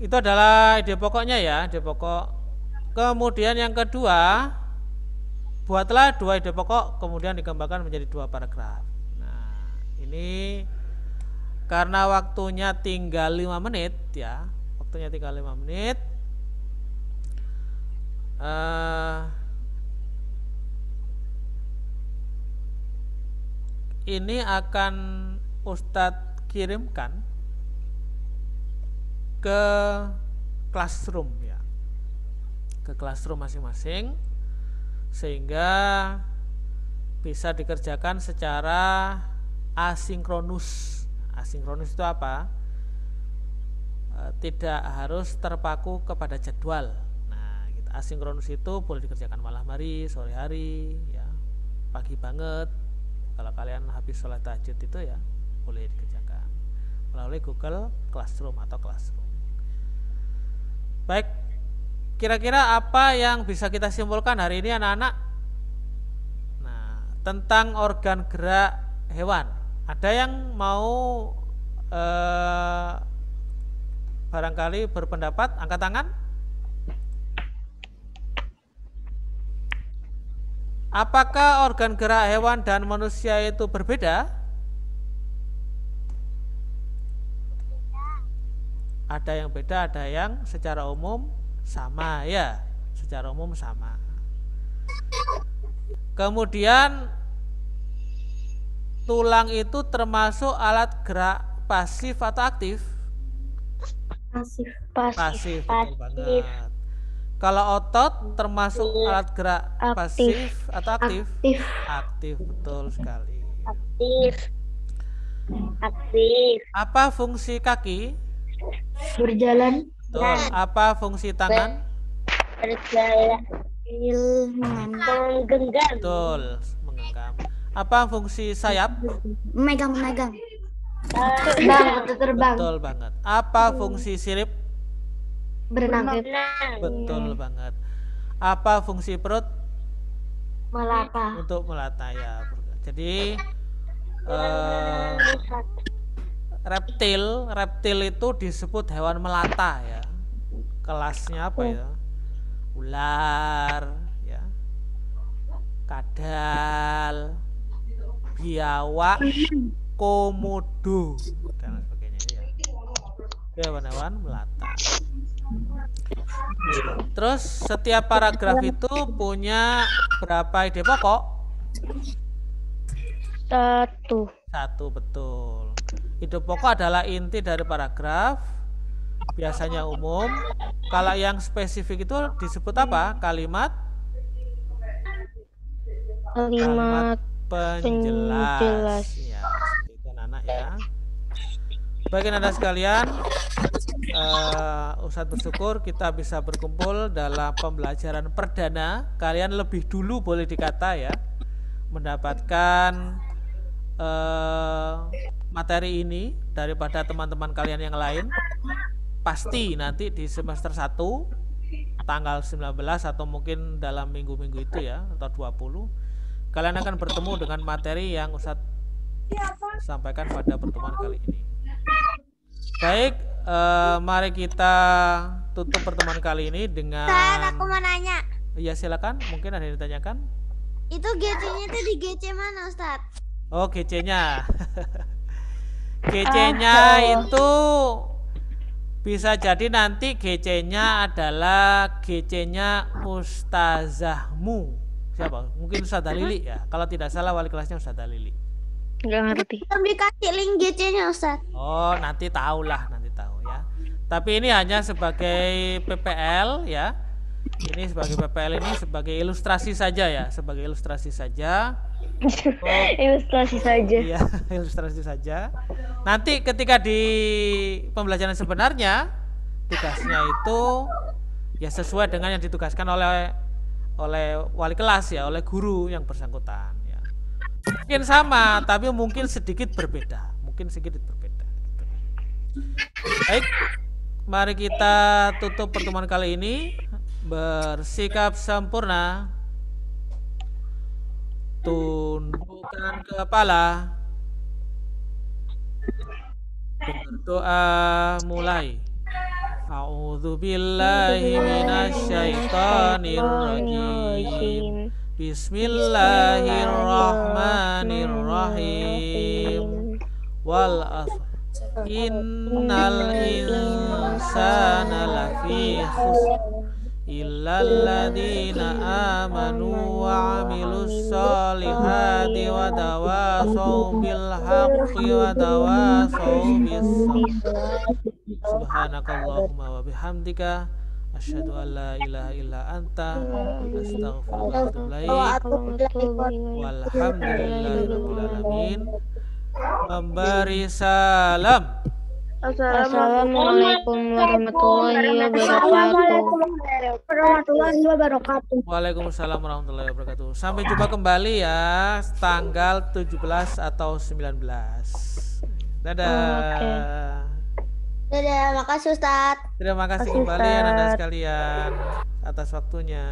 Itu adalah ide pokoknya ya, ide pokok. Kemudian yang kedua, buatlah 2 ide pokok, kemudian digambarkan menjadi 2 paragraf. Nah, ini karena waktunya tinggal 5 menit ya, waktunya tinggal 5 menit. Ini akan Ustadz kirimkan ke classroom ya, ke classroom masing-masing, sehingga bisa dikerjakan secara asinkronus. Asinkronus itu apa? Tidak harus terpaku kepada jadwal. Nah, gitu. Asinkronus itu boleh dikerjakan malam hari, sore hari, ya, pagi banget. Kalau kalian habis sholat tahajud itu ya boleh dikerjakan melalui Google Classroom atau Classroom. Baik, kira-kira apa yang bisa kita simpulkan hari ini anak-anak? Nah, tentang organ gerak hewan, ada yang mau barangkali berpendapat, angkat tangan. Apakah organ gerak hewan dan manusia itu berbeda? Ada yang beda, ada yang secara umum sama ya, secara umum sama. Kemudian tulang itu termasuk alat gerak pasif atau aktif? Pasif, betul banget. Kalau otot termasuk alat gerak pasif atau aktif? Aktif, betul sekali. Aktif. Apa fungsi kaki? Berjalan. Betul. Apa fungsi tangan? Berjalan. Menggenggam. Betul, menggenggam. Apa fungsi sayap? Megang. Terbang, terbang. Betul banget. Apa fungsi sirip? Berenang. Betul banget. Apa fungsi perut? Melata. Untuk melata ya. Jadi reptil itu disebut hewan melata ya. Kelasnya apa ya? Ular ya, kadal, biawak, komodo dan sebagainya ya. Hewan-hewan melata. Terus setiap paragraf itu punya berapa ide pokok? 1, betul. Ide pokok adalah inti dari paragraf, biasanya umum. Kalau yang spesifik itu disebut apa? Kalimat penjelas. Ya, seperti itu anak ya. Bagi Anda sekalian, Ustadz bersyukur kita bisa berkumpul dalam pembelajaran perdana. Kalian lebih dulu boleh dikata ya mendapatkan materi ini daripada teman-teman kalian yang lain. Pasti nanti di semester 1 tanggal 19 atau mungkin dalam minggu-minggu itu ya, atau 20, kalian akan bertemu dengan materi yang Ustadz sampaikan pada pertemuan kali ini. Baik, mari kita tutup pertemuan kali ini dengan. Ustaz, aku mau nanya. Iya silakan, mungkin ada yang ditanyakan. Itu GC-nya itu di GC mana, Ustaz? Oh, GC-nya. GC-nya itu bisa jadi nanti GC-nya adalah GC-nya Ustazahmu. Siapa? Mungkin Ustazah Lili ya. Kalau tidak salah wali kelasnya Ustazah Lili. Enggak ngerti. Belum dikasih link GC-nya, Ustaz. Oh, nanti tahulah, nanti tahu ya. Tapi ini hanya sebagai PPL ya. Ini sebagai PPL, ini sebagai ilustrasi saja ya, sebagai ilustrasi saja. Ilustrasi saja. Iya, ilustrasi saja. Nanti ketika di pembelajaran sebenarnya tugasnya itu ya sesuai dengan yang ditugaskan oleh wali kelas ya, oleh guru yang bersangkutan ya. Mungkin sama, tapi mungkin sedikit berbeda. Baik, mari kita tutup pertemuan kali ini. Bersikap sempurna, tundukkan kepala, berdoa mulai. A'udzubillahi minasyaitonir rajim. Bismillahirrahmanirrahim. Wal asr. Innal insana lafi khusr illal ladzina amanu wa 'amilus solihati wa tawasaw bil haqqi wa tawasaw bis sabr. Subhanakallahumma wa bihamdika asyhadu an la ilaha illa anta astaghfiruka wa atubu ilaik. Walhamdulillahirabbil alamin. Memberi salam. Assalamualaikum warahmatullahi wabarakatuh. Waalaikumsalam warahmatullahi wabarakatuh. Sampai jumpa kembali ya tanggal 17 atau 19. Dadah. Dadah, makasih Ustadz. Terima kasih kembali Anda sekalian atas waktunya.